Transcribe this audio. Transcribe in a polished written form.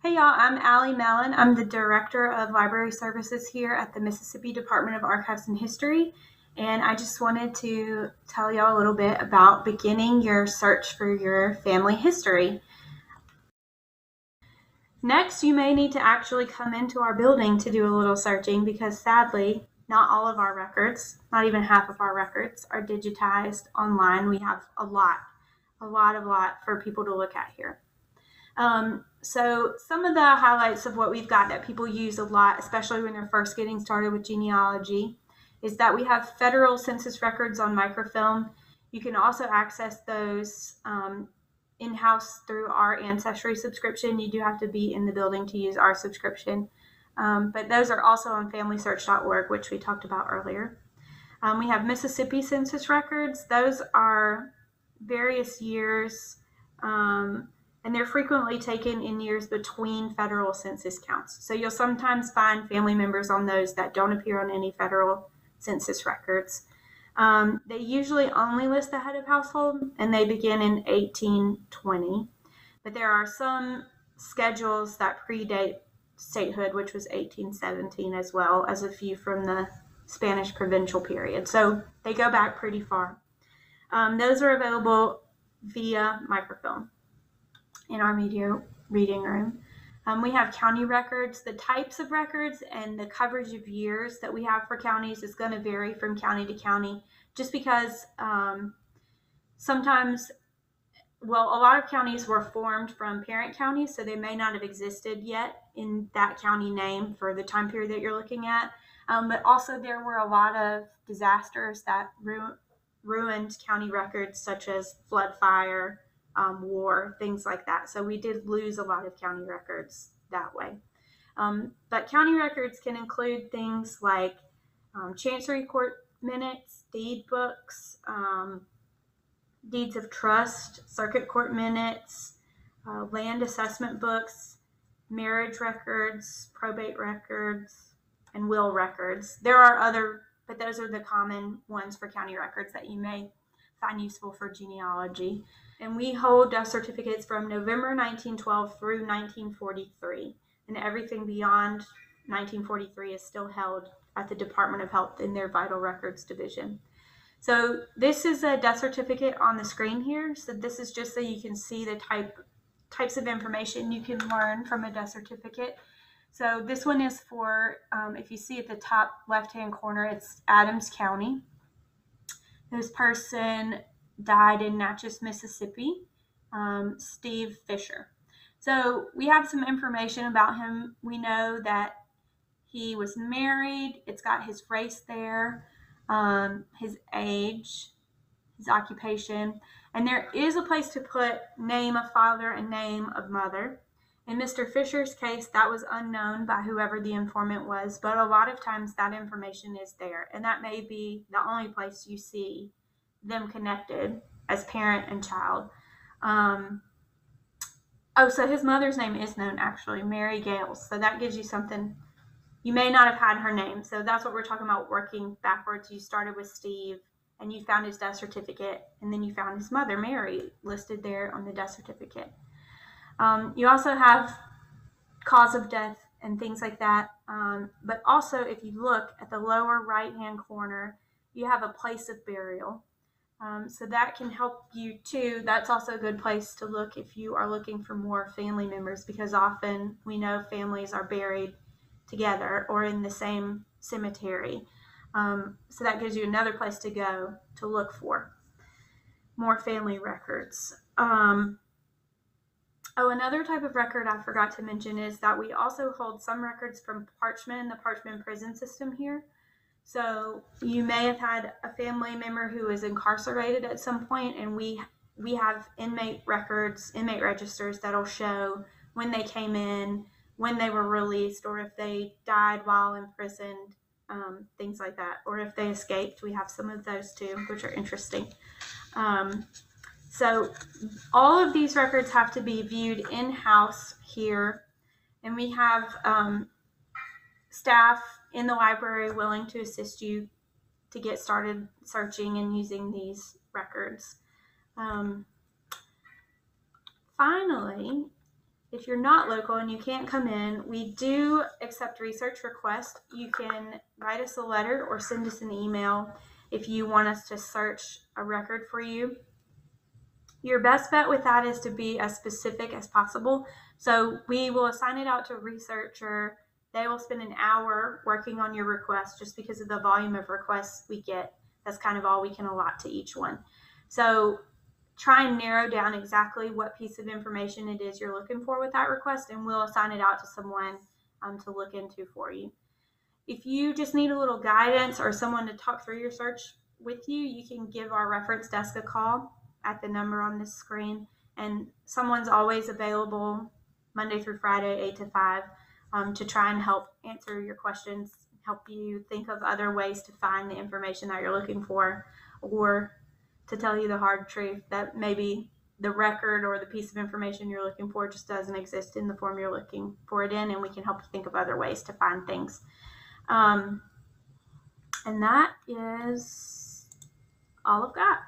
Hey y'all, I'm Allie Mellon. I'm the Director of Library Services here at the Mississippi Department of Archives and History. And I just wanted to tell y'all a little bit about beginning your search for your family history. Next, you may need to actually come into our building to do a little searching because sadly, not all of our records, not even half of our records, are digitized online. We have a lot for people to look at here. So some of the highlights of what we've got that people use a lot, especially when they're first getting started with genealogy, is that we have federal census records on microfilm. You can also access those in-house through our Ancestry subscription. You do have to be in the building to use our subscription. But those are also on FamilySearch.org, which we talked about earlier. We have Mississippi census records. Those are various years, and they're frequently taken in years between federal census counts. So you'll sometimes find family members on those that don't appear on any federal census records. They usually only list the head of household, and they begin in 1820. But there are some schedules that predate statehood, which was 1817, as well as a few from the Spanish provincial period. So they go back pretty far. Those are available via microfilm in our media reading room. We have county records. The types of records and the coverage of years that we have for counties is going to vary from county to county just because sometimes, well, a lot of counties were formed from parent counties, so they may not have existed yet in that county name for the time period that you're looking at. But also there were a lot of disasters that ruined county records, such as flood, fire, war, things like that. So we did lose a lot of county records that way. But county records can include things like chancery court minutes, deed books, deeds of trust, circuit court minutes, land assessment books, marriage records, probate records, and will records. There are other, but those are the common ones for county records that you may find useful for genealogy. And we hold death certificates from November 1912 through 1943, and everything beyond 1943 is still held at the Department of Health in their Vital Records Division. So this is a death certificate on the screen here. So this is just so you can see the types of information you can learn from a death certificate. So this one is for, if you see at the top left-hand corner, it's Adams County. This person died in Natchez, Mississippi, Steve Fisher. So we have some information about him. We know that he was married. It's got his race there, his age, his occupation, and there is a place to put name of father and name of mother. In Mr. Fisher's case, that was unknown by whoever the informant was, but a lot of times that information is there, and that may be the only place you see them connected as parent and child. So his mother's name is known, actually, Mary Gales, so that gives you something. You may not have had her name, so that's what we're talking about, working backwards. You started with Steve, and you found his death certificate, and then you found his mother, Mary, listed there on the death certificate. You also have cause of death and things like that, but also if you look at the lower right-hand corner, you have a place of burial. So that can help you too. That's also a good place to look if you are looking for more family members, because often we know families are buried together or in the same cemetery. So that gives you another place to go to look for more family records. Another type of record I forgot to mention is that we also hold some records from Parchman, the Parchman Prison system here. So you may have had a family member who is incarcerated at some point, and we have inmate records, inmate registers that'll show when they came in, when they were released, or if they died while imprisoned, things like that, or if they escaped. We have some of those too, which are interesting. So all of these records have to be viewed in-house here, and we have staff in the library willing to assist you to get started searching and using these records. Finally, If you're not local and you can't come in, we do accept research requests. You can write us a letter or send us an email if you want us to search a record for you. Your best bet with that is to be as specific as possible. So we will assign it out to a researcher. They will spend an hour working on your request just because of the volume of requests we get. That's kind of all we can allot to each one. So try and narrow down exactly what piece of information it is you're looking for with that request, and we'll assign it out to someone to look into for you. If you just need a little guidance or someone to talk through your search with you, you can give our reference desk a call at the number on this screen, and someone's always available Monday through Friday, 8 to 5, to try and help answer your questions, help you think of other ways to find the information that you're looking for, or to tell you the hard truth that maybe the record or the piece of information you're looking for just doesn't exist in the form you're looking for it in, and we can help you think of other ways to find things. And that is all I've got.